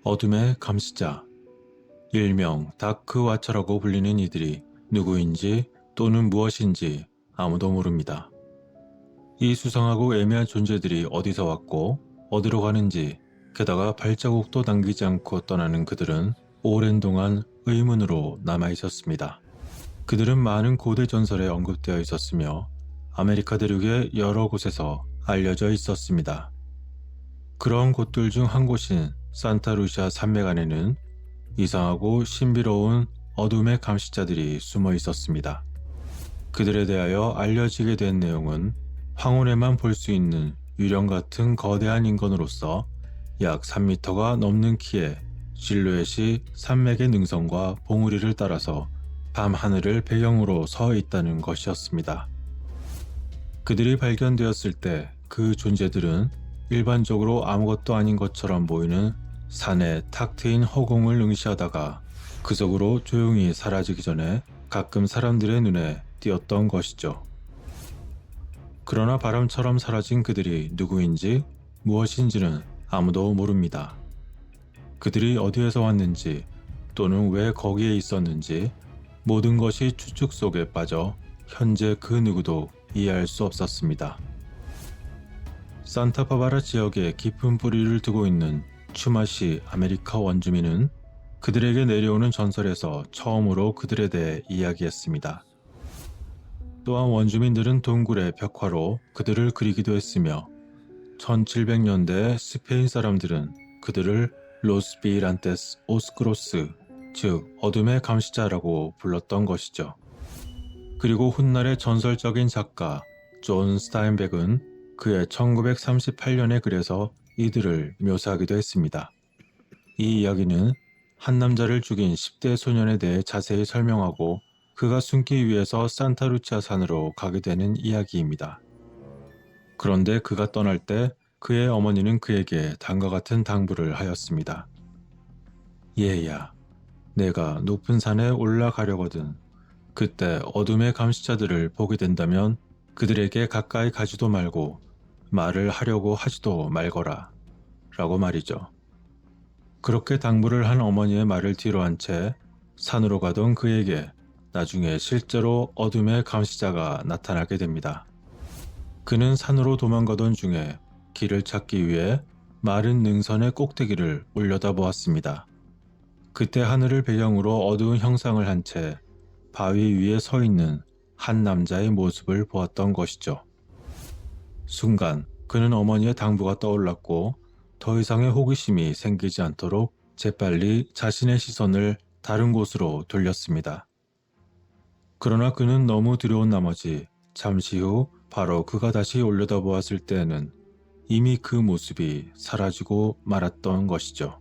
어둠의 감시자, 일명 다크와처라고 불리는 이들이 누구인지 또는 무엇인지 아무도 모릅니다. 이 수상하고 애매한 존재들이 어디서 왔고 어디로 가는지, 게다가 발자국도 남기지 않고 떠나는 그들은 오랜 동안 의문으로 남아있었습니다. 그들은 많은 고대 전설에 언급되어 있었으며 아메리카 대륙의 여러 곳에서 알려져 있었습니다. 그런 곳들 중 한 곳인 산타루시아 산맥 안에는 이상하고 신비로운 어둠의 감시자들이 숨어 있었습니다. 그들에 대하여 알려지게 된 내용은 황혼에만 볼 수 있는 유령 같은 거대한 인간으로서 약 3m가 넘는 키에 실루엣이 산맥의 능선과 봉우리를 따라서 밤하늘을 배경으로 서 있다는 것이었습니다. 그들이 발견되었을 때 그 존재들은 일반적으로 아무것도 아닌 것처럼 보이는 산에 탁 트인 허공을 응시하다가 그 속으로 조용히 사라지기 전에 가끔 사람들의 눈에 띄었던 것이죠. 그러나 바람처럼 사라진 그들이 누구인지 무엇인지는 아무도 모릅니다. 그들이 어디에서 왔는지 또는 왜 거기에 있었는지 모든 것이 추측 속에 빠져 현재 그 누구도 이해할 수 없었습니다. 산타바바라 지역에 깊은 뿌리를 두고 있는 추마시 아메리카 원주민은 그들에게 내려오는 전설에서 처음으로 그들에 대해 이야기했습니다. 또한 원주민들은 동굴의 벽화로 그들을 그리기도 했으며 1700년대 스페인 사람들은 그들을 로스 비란테스 오스크로스, 즉 어둠의 감시자라고 불렀던 것이죠. 그리고 훗날의 전설적인 작가 존 스타인백은 그의 1938년의 글에서 이들을 묘사하기도 했습니다. 이 이야기는 한 남자를 죽인 10대 소년에 대해 자세히 설명하고 그가 숨기 위해서 산타루치아 산으로 가게 되는 이야기입니다. 그런데 그가 떠날 때 그의 어머니는 그에게 다음과 같은 당부를 하였습니다. 얘야, 내가 높은 산에 올라가려거든. 그때 어둠의 감시자들을 보게 된다면 그들에게 가까이 가지도 말고 말을 하려고 하지도 말거라. 라고 말이죠. 그렇게 당부를 한 어머니의 말을 뒤로한 채 산으로 가던 그에게 나중에 실제로 어둠의 감시자가 나타나게 됩니다. 그는 산으로 도망가던 중에 길을 찾기 위해 마른 능선의 꼭대기를 올려다보았습니다. 그때 하늘을 배경으로 어두운 형상을 한 채 바위 위에 서 있는 한 남자의 모습을 보았던 것이죠. 순간 그는 어머니의 당부가 떠올랐고 더 이상의 호기심이 생기지 않도록 재빨리 자신의 시선을 다른 곳으로 돌렸습니다. 그러나 그는 너무 두려운 나머지 잠시 후 바로 그가 다시 올려다보았을 때에는 이미 그 모습이 사라지고 말았던 것이죠.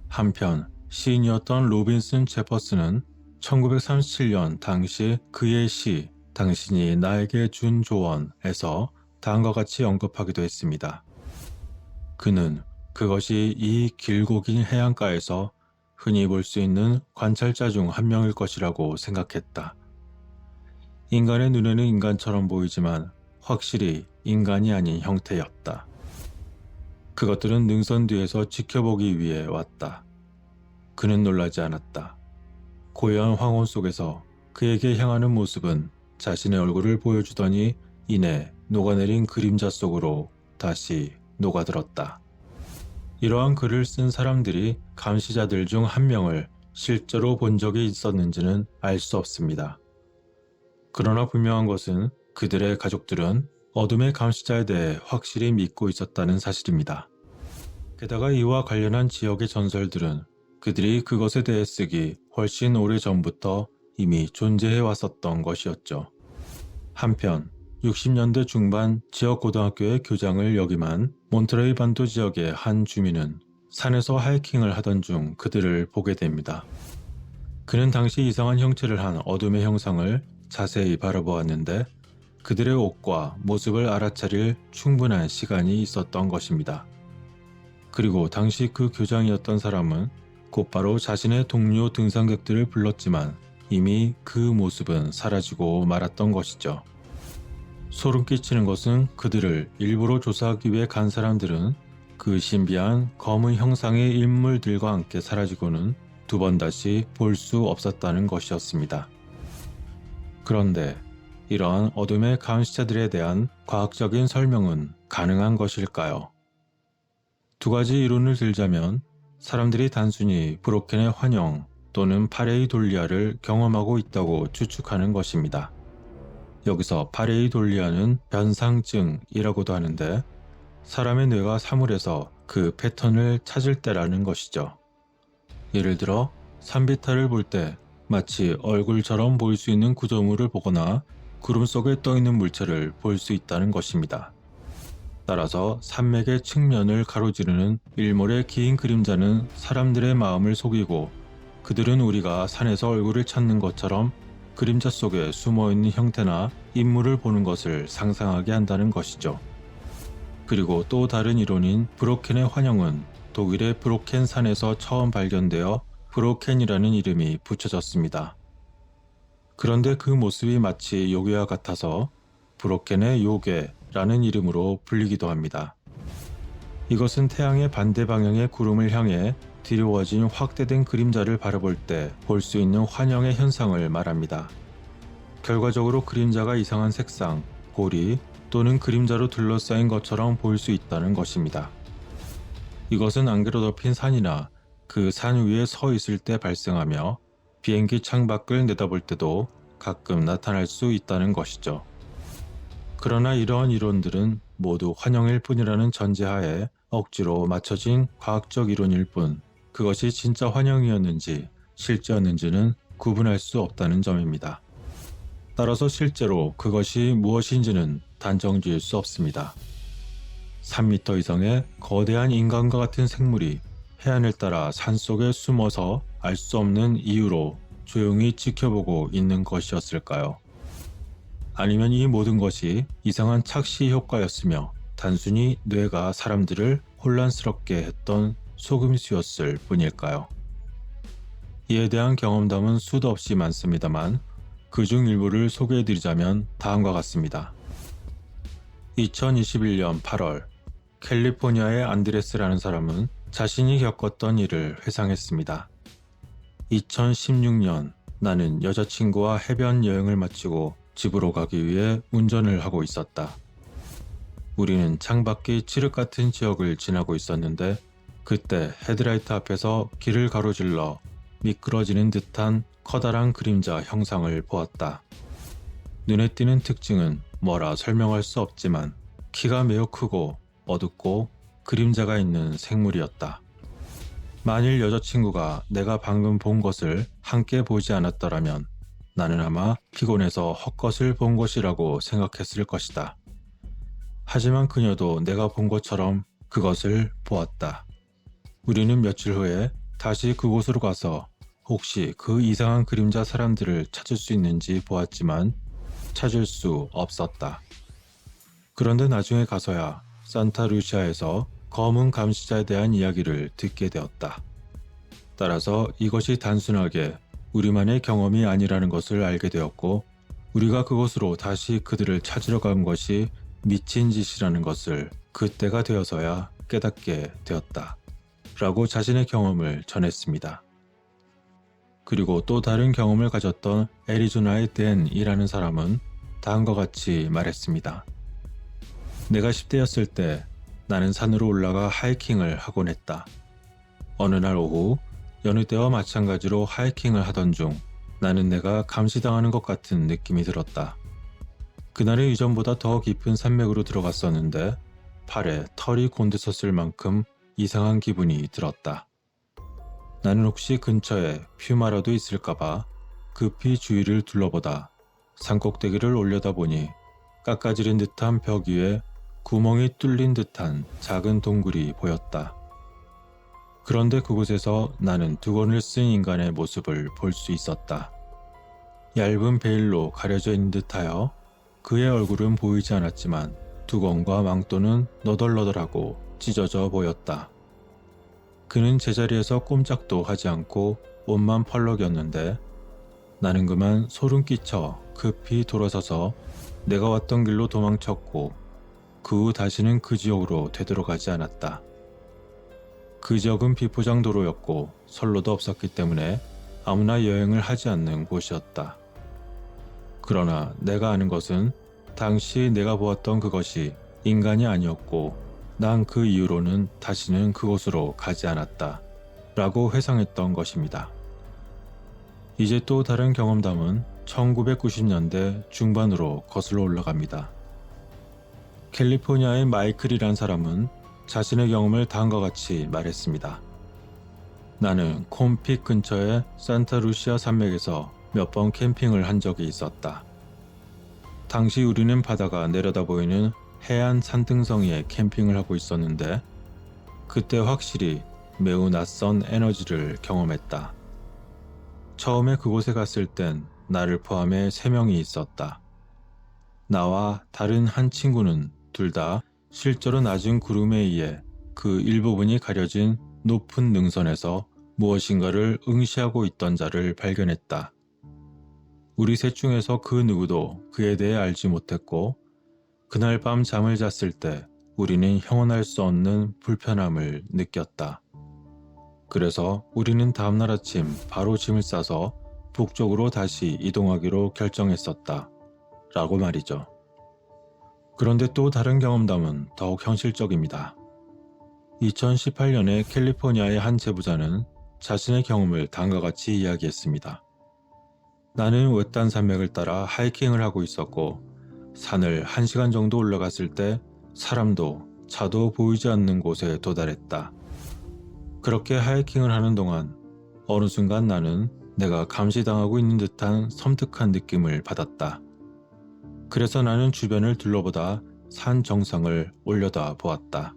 한편 시인이었던 로빈슨 제퍼슨은 1937년 당시 그의 시 당신이 나에게 준 조언에서 다음과 같이 언급하기도 했습니다. 그는 그것이 이 길고 긴 해안가에서 흔히 볼 수 있는 관찰자 중 한 명일 것이라고 생각했다. 인간의 눈에는 인간처럼 보이지만 확실히 인간이 아닌 형태였다. 그것들은 능선 뒤에서 지켜보기 위해 왔다. 그는 놀라지 않았다. 고요한 황혼 속에서 그에게 향하는 모습은 자신의 얼굴을 보여주더니 이내 녹아내린 그림자 속으로 다시 녹아들었다. 이러한 글을 쓴 사람들이 감시자들 중 한 명을 실제로 본 적이 있었는지는 알 수 없습니다. 그러나 분명한 것은 그들의 가족들은 어둠의 감시자에 대해 확실히 믿고 있었다는 사실입니다. 게다가 이와 관련한 지역의 전설들은 그들이 그것에 대해 쓰기 훨씬 오래전부터 이미 존재해 왔었던 것이었죠. 한편 60년대 중반 지역 고등학교의 교장을 역임한 몬트레이 반도 지역의 한 주민은 산에서 하이킹을 하던 중 그들을 보게 됩니다. 그는 당시 이상한 형체를 한 어둠의 형상을 자세히 바라보았는데 그들의 옷과 모습을 알아차릴 충분한 시간이 있었던 것입니다. 그리고 당시 그 교장이었던 사람은 곧바로 자신의 동료 등산객들을 불렀지만 이미 그 모습은 사라지고 말았던 것이죠. 소름 끼치는 것은 그들을 일부러 조사하기 위해 간 사람들은 그 신비한 검은 형상의 인물들과 함께 사라지고는 두 번 다시 볼 수 없었다는 것이었습니다. 그런데 이러한 어둠의 감시자들에 대한 과학적인 설명은 가능한 것일까요? 두 가지 이론을 들자면 사람들이 단순히 브로켄의 환영 또는 파레이돌리아를 경험하고 있다고 추측하는 것입니다. 여기서 파레이돌리아는 변상증이라고도 하는데 사람의 뇌가 사물에서 그 패턴을 찾을 때라는 것이죠. 예를 들어 산비탈을 볼 때 마치 얼굴처럼 보일 수 있는 구조물을 보거나 구름 속에 떠있는 물체를 볼 수 있다는 것입니다. 따라서 산맥의 측면을 가로지르는 일몰의 긴 그림자는 사람들의 마음을 속이고 그들은 우리가 산에서 얼굴을 찾는 것처럼 그림자 속에 숨어있는 형태나 인물을 보는 것을 상상하게 한다는 것이죠. 그리고 또 다른 이론인 브로켄의 환영은 독일의 브로켄 산에서 처음 발견되어 브로켄이라는 이름이 붙여졌습니다. 그런데 그 모습이 마치 요괴와 같아서 브로켄의 요괴라는 이름으로 불리기도 합니다. 이것은 태양의 반대 방향의 구름을 향해 드리워진 확대된 그림자를 바라볼 때 볼 수 있는 환영의 현상을 말합니다. 결과적으로 그림자가 이상한 색상, 고리 또는 그림자로 둘러싸인 것처럼 보일 수 있다는 것입니다. 이것은 안개로 덮인 산이나 그 산 위에 서 있을 때 발생하며 비행기 창밖을 내다볼 때도 가끔 나타날 수 있다는 것이죠. 그러나 이러한 이론들은 모두 환영일 뿐이라는 전제하에 억지로 맞춰진 과학적 이론일 뿐 그것이 진짜 환영이었는지 실제였는지는 구분할 수 없다는 점입니다. 따라서 실제로 그것이 무엇인지는 단정 지을 수 없습니다. 3m 이상의 거대한 인간과 같은 생물이 해안을 따라 산속에 숨어서 알 수 없는 이유로 조용히 지켜보고 있는 것이었을까요? 아니면 이 모든 것이 이상한 착시 효과였으며 단순히 뇌가 사람들을 혼란스럽게 했던 속임수였을 뿐일까요? 이에 대한 경험담은 수도 없이 많습니다만 그중 일부를 소개해드리자면 다음과 같습니다. 2021년 8월 캘리포니아의 안드레스라는 사람은 자신이 겪었던 일을 회상했습니다. 2016년 나는 여자친구와 해변 여행을 마치고 집으로 가기 위해 운전을 하고 있었다. 우리는 창밖이 칠흑 같은 지역을 지나고 있었는데 그때 헤드라이트 앞에서 길을 가로질러 미끄러지는 듯한 커다란 그림자 형상을 보았다. 눈에 띄는 특징은 뭐라 설명할 수 없지만 키가 매우 크고 어둡고 그림자가 있는 생물이었다. 만일 여자친구가 내가 방금 본 것을 함께 보지 않았더라면 나는 아마 피곤해서 헛것을 본 것이라고 생각했을 것이다. 하지만 그녀도 내가 본 것처럼 그것을 보았다. 우리는 며칠 후에 다시 그곳으로 가서 혹시 그 이상한 그림자 사람들을 찾을 수 있는지 보았지만 찾을 수 없었다. 그런데 나중에 가서야 산타루시아에서 검은 감시자에 대한 이야기를 듣게 되었다. 따라서 이것이 단순하게 우리만의 경험이 아니라는 것을 알게 되었고 우리가 그곳으로 다시 그들을 찾으러 간 것이 미친 짓이라는 것을 그때가 되어서야 깨닫게 되었다. 라고 자신의 경험을 전했습니다. 그리고 또 다른 경험을 가졌던 애리조나의 댄이라는 사람은 다음과 같이 말했습니다. 내가 10대였을 때 나는 산으로 올라가 하이킹을 하곤 했다. 어느 날 오후 여느 때와 마찬가지로 하이킹을 하던 중 나는 내가 감시당하는 것 같은 느낌이 들었다. 그날은 이전보다 더 깊은 산맥으로 들어갔었는데 팔에 털이 곤두섰을 만큼 이상한 기분이 들었다. 나는 혹시 근처에 퓨마라도 있을까봐 급히 주위를 둘러보다 산꼭대기를 올려다보니 깎아지른 듯한 벽 위에 구멍이 뚫린 듯한 작은 동굴이 보였다. 그런데 그곳에서 나는 두건을 쓴 인간의 모습을 볼 수 있었다. 얇은 베일로 가려져 있는 듯하여 그의 얼굴은 보이지 않았지만 두건과 망토는 너덜너덜하고 찢어져 보였다. 그는 제자리에서 꼼짝도 하지 않고 옷만 펄럭였는데 나는 그만 소름 끼쳐 급히 돌아서서 내가 왔던 길로 도망쳤고 그 후 다시는 그 지역으로 되돌아가지 않았다. 그 지역은 비포장 도로였고 선로도 없었기 때문에 아무나 여행을 하지 않는 곳이었다. 그러나 내가 아는 것은 당시 내가 보았던 그것이 인간이 아니었고 난 그 이후로는 다시는 그곳으로 가지 않았다 라고 회상했던 것입니다. 이제 또 다른 경험담은 1990년대 중반으로 거슬러 올라갑니다. 캘리포니아의 마이클이란 사람은 자신의 경험을 다음과 같이 말했습니다. 나는 콤픽 근처의 산타루시아 산맥에서 몇 번 캠핑을 한 적이 있었다. 당시 우리는 바다가 내려다 보이는 해안 산등성이에 캠핑을 하고 있었는데 그때 확실히 매우 낯선 에너지를 경험했다. 처음에 그곳에 갔을 땐 나를 포함해 3명이 있었다. 나와 다른 한 친구는 둘 다 실제로 낮은 구름에 의해 그 일부분이 가려진 높은 능선에서 무엇인가를 응시하고 있던 자를 발견했다. 우리 셋 중에서 그 누구도 그에 대해 알지 못했고 그날 밤 잠을 잤을 때 우리는 형언할 수 없는 불편함을 느꼈다. 그래서 우리는 다음날 아침 바로 짐을 싸서 북쪽으로 다시 이동하기로 결정했었다. 라고 말이죠. 그런데 또 다른 경험담은 더욱 현실적입니다. 2018년에 캘리포니아의 한 제보자는 자신의 경험을 다음과 같이 이야기했습니다. 나는 외딴 산맥을 따라 하이킹을 하고 있었고 산을 1시간 정도 올라갔을 때 사람도 차도 보이지 않는 곳에 도달했다. 그렇게 하이킹을 하는 동안 어느 순간 나는 내가 감시당하고 있는 듯한 섬뜩한 느낌을 받았다. 그래서 나는 주변을 둘러보다 산 정상을 올려다 보았다.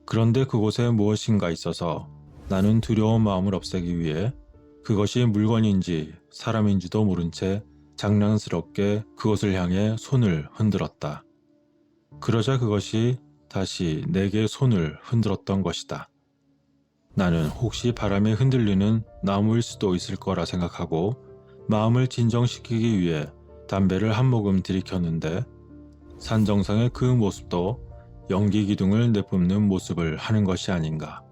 그런데 그곳에 무엇인가 있어서 나는 두려운 마음을 없애기 위해 그것이 물건인지 사람인지도 모른 채 장난스럽게 그것을 향해 손을 흔들었다. 그러자 그것이 다시 내게 손을 흔들었던 것이다. 나는 혹시 바람에 흔들리는 나무일 수도 있을 거라 생각하고 마음을 진정시키기 위해 담배를 한 모금 들이켰는데 산 정상의 그 모습도 연기 기둥을 내뿜는 모습을 하는 것이 아닌가.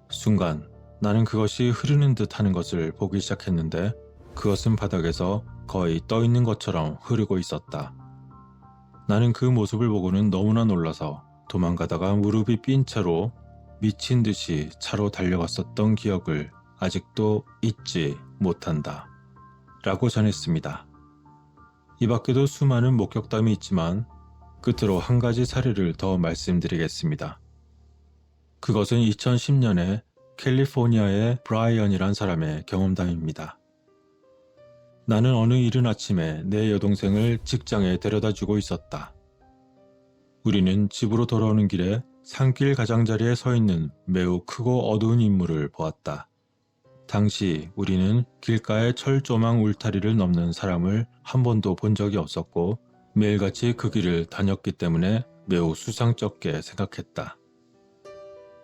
순간 나는 그것이 흐르는 듯 하는 것을 보기 시작했는데 그것은 바닥에서 거의 떠 있는 것처럼 흐르고 있었다. 나는 그 모습을 보고는 너무나 놀라서 도망가다가 무릎이 삔 채로 미친 듯이 차로 달려갔었던 기억을 아직도 잊지 못한다. 라고 전했습니다. 이 밖에도 수많은 목격담이 있지만 끝으로 한 가지 사례를 더 말씀드리겠습니다. 그것은 2010년에 캘리포니아의 브라이언이란 사람의 경험담입니다. 나는 어느 이른 아침에 내 여동생을 직장에 데려다주고 있었다. 우리는 집으로 돌아오는 길에 산길 가장자리에 서 있는 매우 크고 어두운 인물을 보았다. 당시 우리는 길가의 철조망 울타리를 넘는 사람을 한 번도 본 적이 없었고 매일같이 그 길을 다녔기 때문에 매우 수상쩍게 생각했다.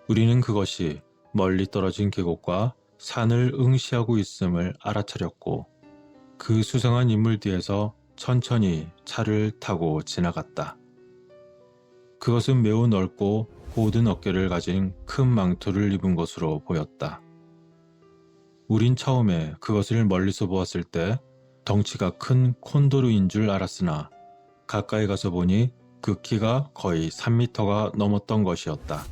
우리는 그것이 멀리 떨어진 계곡과 산을 응시하고 있음을 알아차렸고 그 수상한 인물 뒤에서 천천히 차를 타고 지나갔다. 그것은 매우 넓고 고든 어깨를 가진 큰 망토를 입은 것으로 보였다. 우린 처음에 그것을 멀리서 보았을 때 덩치가 큰 콘도르인 줄 알았으나 가까이 가서 보니 그 키가 거의 3m가 넘었던 것이었다.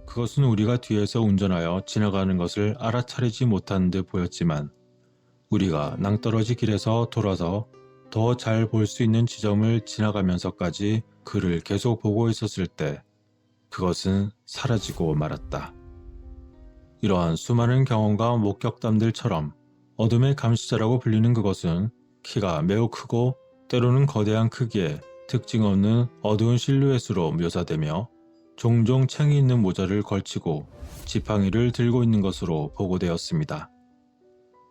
그것은 우리가 뒤에서 운전하여 지나가는 것을 알아차리지 못한 듯 보였지만 우리가 낭떠러지 길에서 돌아서 더 잘 볼 수 있는 지점을 지나가면서까지 그를 계속 보고 있었을 때 그것은 사라지고 말았다. 이러한 수많은 경험과 목격담들처럼 어둠의 감시자라고 불리는 그것은 키가 매우 크고 때로는 거대한 크기에 특징 없는 어두운 실루엣으로 묘사되며 종종 챙이 있는 모자를 걸치고 지팡이를 들고 있는 것으로 보고되었습니다.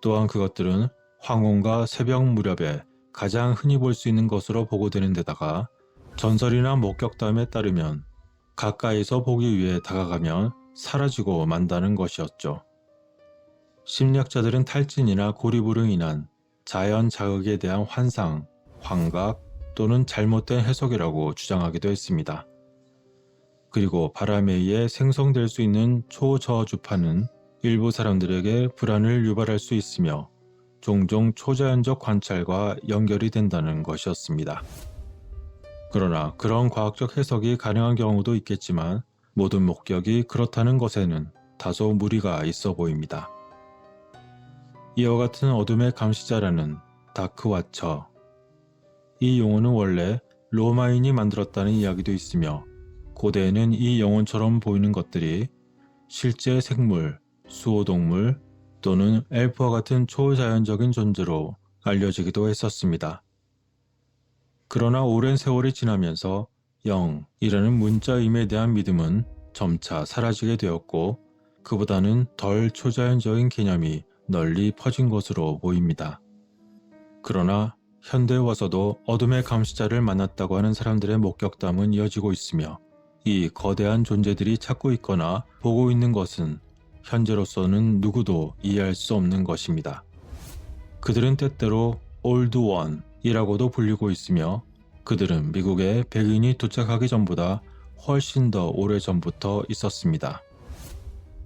또한 그것들은 황혼과 새벽 무렵에 가장 흔히 볼 수 있는 것으로 보고되는 데다가 전설이나 목격담에 따르면 가까이서 보기 위해 다가가면 사라지고 만다는 것이었죠. 심리학자들은 탈진이나 고리부르 인한 자연 자극에 대한 환상, 환각 또는 잘못된 해석이라고 주장하기도 했습니다. 그리고 바람에 의해 생성될 수 있는 초저주파는 일부 사람들에게 불안을 유발할 수 있으며 종종 초자연적 관찰과 연결이 된다는 것이었습니다. 그러나 그런 과학적 해석이 가능한 경우도 있겠지만 모든 목격이 그렇다는 것에는 다소 무리가 있어 보입니다. 이와 같은 어둠의 감시자라는 다크와처. 이 용어는 원래 로마인이 만들었다는 이야기도 있으며 고대에는 이 영혼처럼 보이는 것들이 실제 생물, 수호동물 또는 엘프와 같은 초자연적인 존재로 알려지기도 했었습니다. 그러나 오랜 세월이 지나면서 영이라는 문자임에 대한 믿음은 점차 사라지게 되었고 그보다는 덜 초자연적인 개념이 널리 퍼진 것으로 보입니다. 그러나 현대에 와서도 어둠의 감시자를 만났다고 하는 사람들의 목격담은 이어지고 있으며 이 거대한 존재들이 찾고 있거나 보고 있는 것은 현재로서는 누구도 이해할 수 없는 것입니다. 그들은 때때로 올드 원이라고도 불리고 있으며 그들은 미국에 백인이 도착하기 전보다 훨씬 더 오래전부터 있었습니다.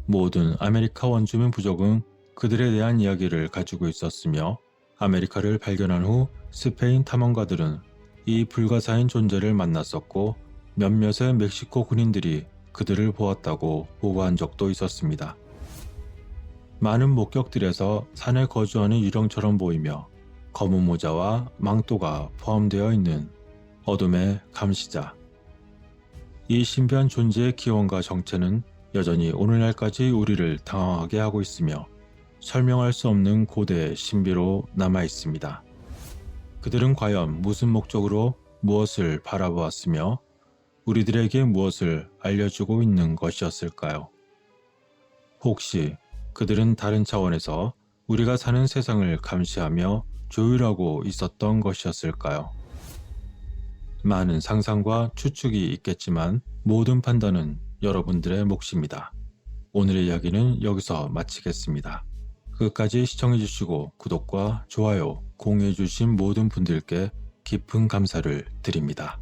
모든 아메리카 원주민 부족은 그들에 대한 이야기를 가지고 있었으며 아메리카를 발견한 후 스페인 탐험가들은 이 불가사인 존재를 만났었고 몇몇의 멕시코 군인들이 그들을 보았다고 보고한 적도 있었습니다. 많은 목격들에서 산에 거주하는 유령처럼 보이며 검은 모자와 망토가 포함되어 있는 어둠의 감시자. 이 신비한 존재의 기원과 정체는 여전히 오늘날까지 우리를 당황하게 하고 있으며 설명할 수 없는 고대의 신비로 남아 있습니다. 그들은 과연 무슨 목적으로 무엇을 바라보았으며 우리들에게 무엇을 알려주고 있는 것이었을까요? 혹시 그들은 다른 차원에서 우리가 사는 세상을 감시하며 조율하고 있었던 것이었을까요? 많은 상상과 추측이 있겠지만 모든 판단은 여러분들의 몫입니다. 오늘의 이야기는 여기서 마치겠습니다. 끝까지 시청해주시고 구독과 좋아요, 공유해주신 모든 분들께 깊은 감사를 드립니다.